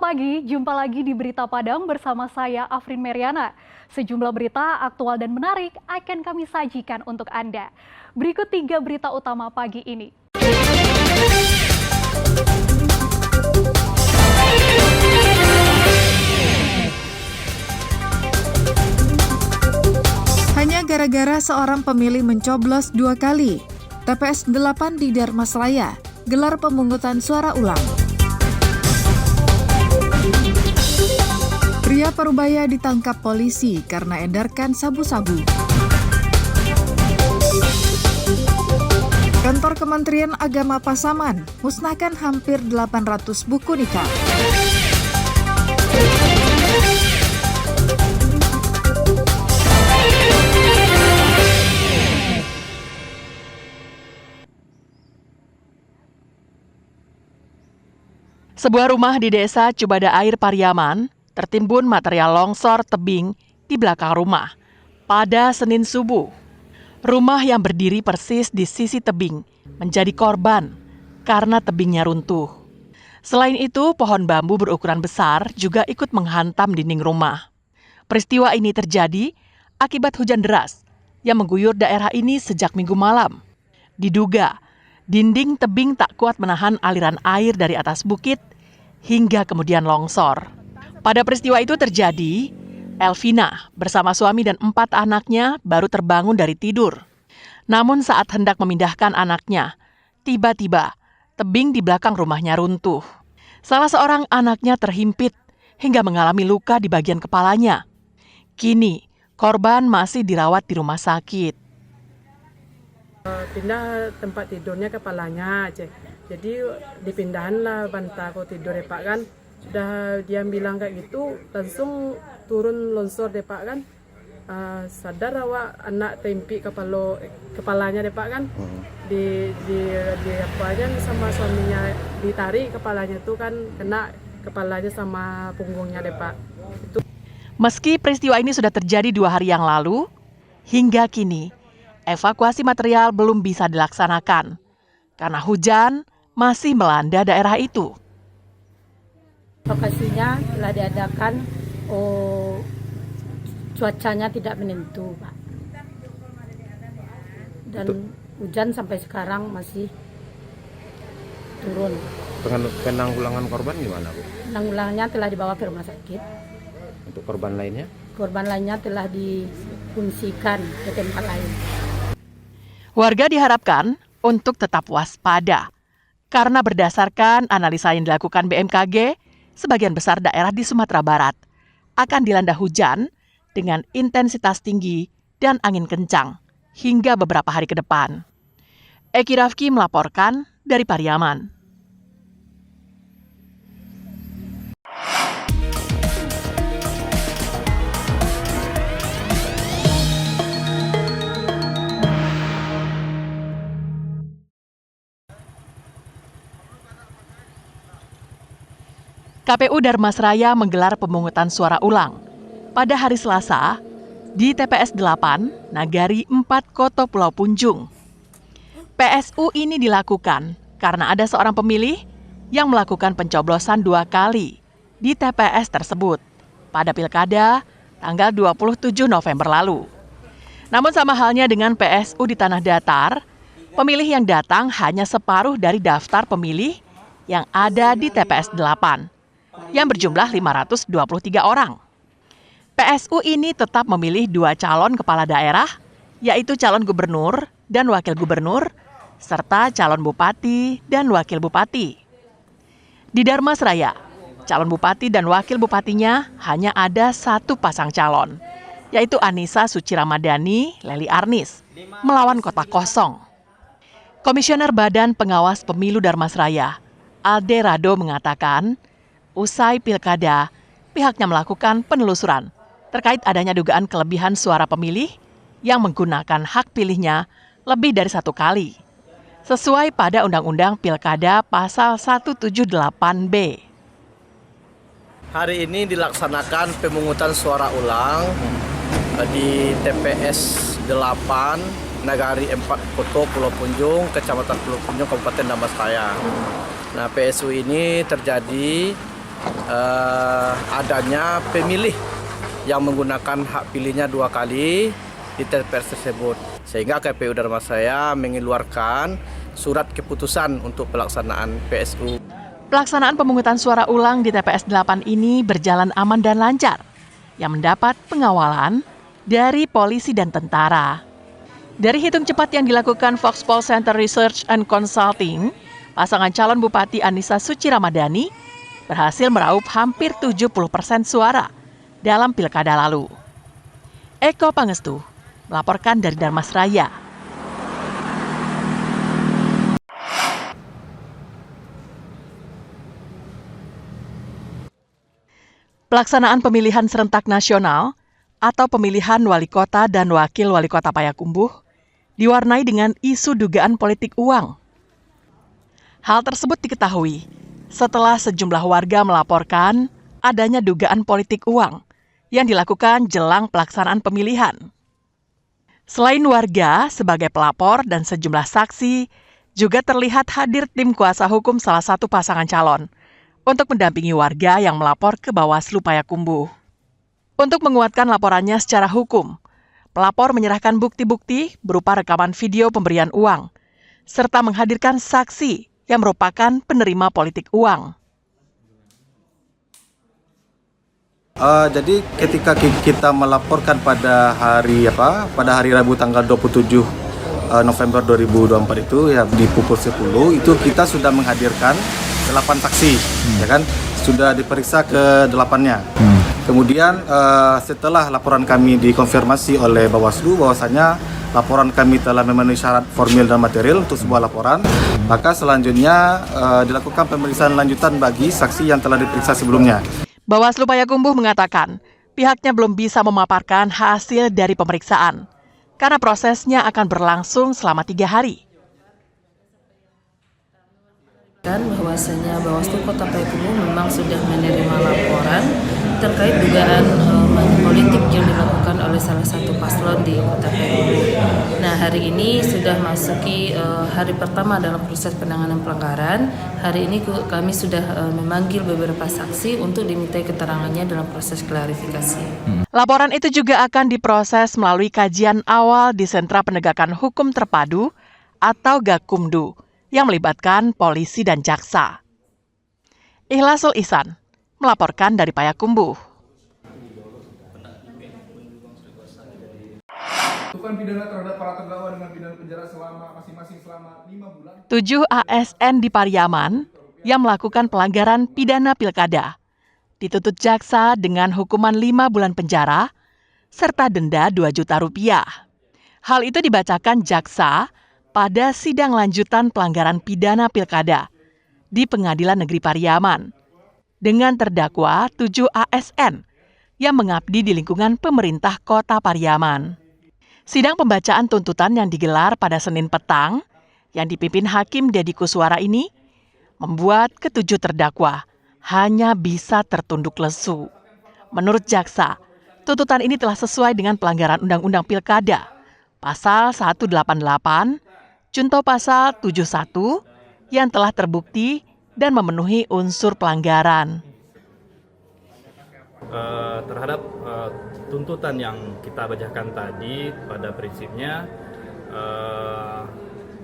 pagi, jumpa lagi di Berita Padang bersama saya Afrin Meriana. Sejumlah berita aktual dan menarik akan kami sajikan untuk Anda. Berikut 3 berita utama pagi ini. Hanya gara-gara seorang pemilih mencoblos 2 kali. TPS 8 di Darmasraya gelar pemungutan suara ulang. Pria Parubaya ditangkap polisi karena edarkan sabu-sabu. Kantor Kementerian Agama Pasaman musnahkan hampir 800 buku nikah. Sebuah rumah di desa Cubada Air Pariaman tertimbun material longsor tebing di belakang rumah pada Senin subuh. Rumah yang berdiri persis di sisi tebing menjadi korban karena tebingnya runtuh. Selain itu, pohon bambu berukuran besar juga ikut menghantam dinding rumah. Peristiwa ini terjadi akibat hujan deras yang mengguyur daerah ini sejak Minggu malam. Diduga, dinding tebing tak kuat menahan aliran air dari atas bukit hingga kemudian longsor. Pada peristiwa itu terjadi, Elvina bersama suami dan 4 anaknya baru terbangun dari tidur. Namun saat hendak memindahkan anaknya, tiba-tiba tebing di belakang rumahnya runtuh. Salah seorang anaknya terhimpit hingga mengalami luka di bagian kepalanya. Kini, korban masih dirawat di rumah sakit. Pindah tempat tidurnya kepalanya, jadi dipindahanlah bantal tidur Pak kan. Sudah dia bilang kayak gitu, langsung turun longsor Pak kan. Sadar awak anak tempi kepalanya Pak kan. Di apanya sama suaminya ditarik kepalanya tuh kan kena kepalanya sama punggungnya Pak. Itu. Meski peristiwa ini sudah terjadi 2 hari yang lalu, hingga kini evakuasi material belum bisa dilaksanakan karena hujan masih melanda daerah itu. Lokasinya telah diadakan, cuacanya tidak menentu, Pak. Dan hujan sampai sekarang masih turun. Penanggulangan korban gimana, Bu? Penanggulangannya telah dibawa ke rumah sakit. Untuk korban lainnya? Korban lainnya telah difungsikan ke tempat lain. Warga diharapkan untuk tetap waspada, karena berdasarkan analisa yang dilakukan BMKG, sebagian besar daerah di Sumatera Barat akan dilanda hujan dengan intensitas tinggi dan angin kencang hingga beberapa hari ke depan. Eki Rafki melaporkan dari Pariaman. KPU Darmasraya menggelar pemungutan suara ulang pada hari Selasa di TPS 8 Nagari 4 Koto Pulau Punjung. PSU ini dilakukan karena ada seorang pemilih yang melakukan pencoblosan 2 kali di TPS tersebut pada Pilkada tanggal 27 November lalu. Namun sama halnya dengan PSU di Tanah Datar, pemilih yang datang hanya separuh dari daftar pemilih yang ada di TPS 8. Yang berjumlah 523 orang. PSU ini tetap memilih 2 calon kepala daerah, yaitu calon gubernur dan wakil gubernur, serta calon bupati dan wakil bupati. Di Darmasraya, calon bupati dan wakil bupatinya hanya ada 1 pasang calon, yaitu Anissa Suci Ramadhani Leli Arnis, melawan kota kosong. Komisioner Badan Pengawas Pemilu Darmasraya, Alde Rado mengatakan, usai pilkada, pihaknya melakukan penelusuran terkait adanya dugaan kelebihan suara pemilih yang menggunakan hak pilihnya lebih dari 1 kali, sesuai pada Undang-Undang Pilkada Pasal 178B. Hari ini dilaksanakan pemungutan suara ulang di TPS 8 Nagari 4 Koto Pulau Punjung, Kecamatan Pulau Punjung, Kabupaten Darmasraya. Nah, PSU ini terjadi adanya pemilih yang menggunakan hak pilihnya 2 kali di TPS tersebut. Sehingga KPU Dharmasraya mengeluarkan surat keputusan untuk pelaksanaan PSU. Pelaksanaan pemungutan suara ulang di TPS 8 ini berjalan aman dan lancar, yang mendapat pengawalan dari polisi dan tentara. Dari hitung cepat yang dilakukan Foxpol Center Research and Consulting, pasangan calon Bupati Anissa Suci Ramadhani berhasil meraup hampir 70% suara dalam pilkada lalu. Eko Pangestu melaporkan dari Dharmasraya. Pelaksanaan pemilihan serentak nasional atau pemilihan wali kota dan wakil wali kota Payakumbuh diwarnai dengan isu dugaan politik uang. Hal tersebut diketahui setelah sejumlah warga melaporkan adanya dugaan politik uang yang dilakukan jelang pelaksanaan pemilihan. Selain warga sebagai pelapor dan sejumlah saksi, juga terlihat hadir tim kuasa hukum salah satu pasangan calon untuk mendampingi warga yang melapor ke Bawaslu Payakumbuh. Untuk menguatkan laporannya secara hukum, pelapor menyerahkan bukti-bukti berupa rekaman video pemberian uang, serta menghadirkan saksi yang merupakan penerima politik uang. Jadi ketika kita melaporkan pada hari Rabu tanggal 27 November 2024 itu ya di pukul 10 itu kita sudah menghadirkan 8 saksi, ya kan, sudah diperiksa ke-8-nya. Kemudian setelah laporan kami dikonfirmasi oleh Bawaslu bahwasanya laporan kami telah memenuhi syarat formil dan material untuk sebuah laporan, maka selanjutnya dilakukan pemeriksaan lanjutan bagi saksi yang telah diperiksa sebelumnya. Bawaslu Payakumbuh mengatakan pihaknya belum bisa memaparkan hasil dari pemeriksaan karena prosesnya akan berlangsung selama 3 hari. Dan bahwasanya Bawaslu Kota Payakumbuh memang sudah menerima laporan terkait dugaan money politik yang dilakukan oleh salah satu paslon di Kota Payakumbuh. Nah, hari ini sudah masuki hari pertama dalam proses penanganan pelanggaran. Hari ini kami sudah memanggil beberapa saksi untuk dimintai keterangannya dalam proses klarifikasi. Laporan itu juga akan diproses melalui kajian awal di Sentra Penegakan Hukum Terpadu atau Gakumdu yang melibatkan polisi dan jaksa. Ikhlasul Ihsan melaporkan dari Payakumbuh. 7 ASN di Pariaman yang melakukan pelanggaran pidana pilkada dituntut jaksa dengan hukuman 5 bulan penjara serta denda 2 juta rupiah. Hal itu dibacakan jaksa pada sidang lanjutan pelanggaran pidana pilkada di Pengadilan Negeri Pariaman dengan terdakwa 7 ASN yang mengabdi di lingkungan pemerintah Kota Pariaman. Sidang pembacaan tuntutan yang digelar pada Senin petang yang dipimpin Hakim Deddy Kuswara ini membuat ke-7 terdakwa hanya bisa tertunduk lesu. Menurut jaksa, tuntutan ini telah sesuai dengan pelanggaran Undang-Undang Pilkada, Pasal 188, Junto Pasal 71 yang telah terbukti dan memenuhi unsur pelanggaran. Terhadap tuntutan yang kita bacakan tadi, pada prinsipnya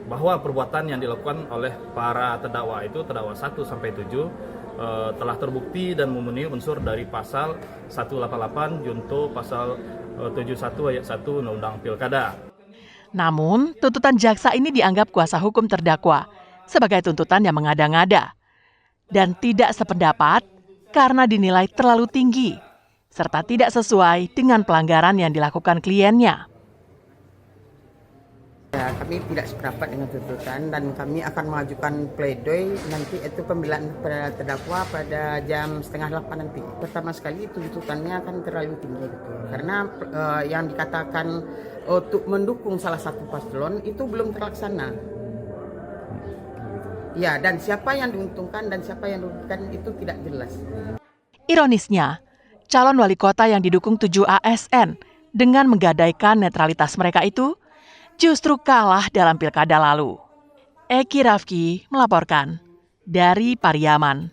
bahwa perbuatan yang dilakukan oleh para terdakwa itu, terdakwa 1 sampai 7, telah terbukti dan memenuhi unsur dari Pasal 188 Junto Pasal 71 ayat 1 Undang-Undang Pilkada. Namun, tuntutan jaksa ini dianggap kuasa hukum terdakwa sebagai tuntutan yang mengada-ngada dan tidak sependapat karena dinilai terlalu tinggi serta tidak sesuai dengan pelanggaran yang dilakukan kliennya. Ya, kami tidak sependapat dengan tuntutan dan kami akan mengajukan pledoi nanti itu pembelaan pada terdakwa pada jam 7:30 nanti. Pertama sekali tuntutannya akan terlalu tinggi gitu. Karena yang dikatakan untuk mendukung salah satu paslon itu belum terlaksana. Ya, dan siapa yang diuntungkan dan siapa yang dirugikan itu tidak jelas. Ironisnya, calon wali kota yang didukung 7 ASN dengan menggadaikan netralitas mereka itu justru kalah dalam pilkada lalu. Eki Rafki melaporkan dari Pariaman.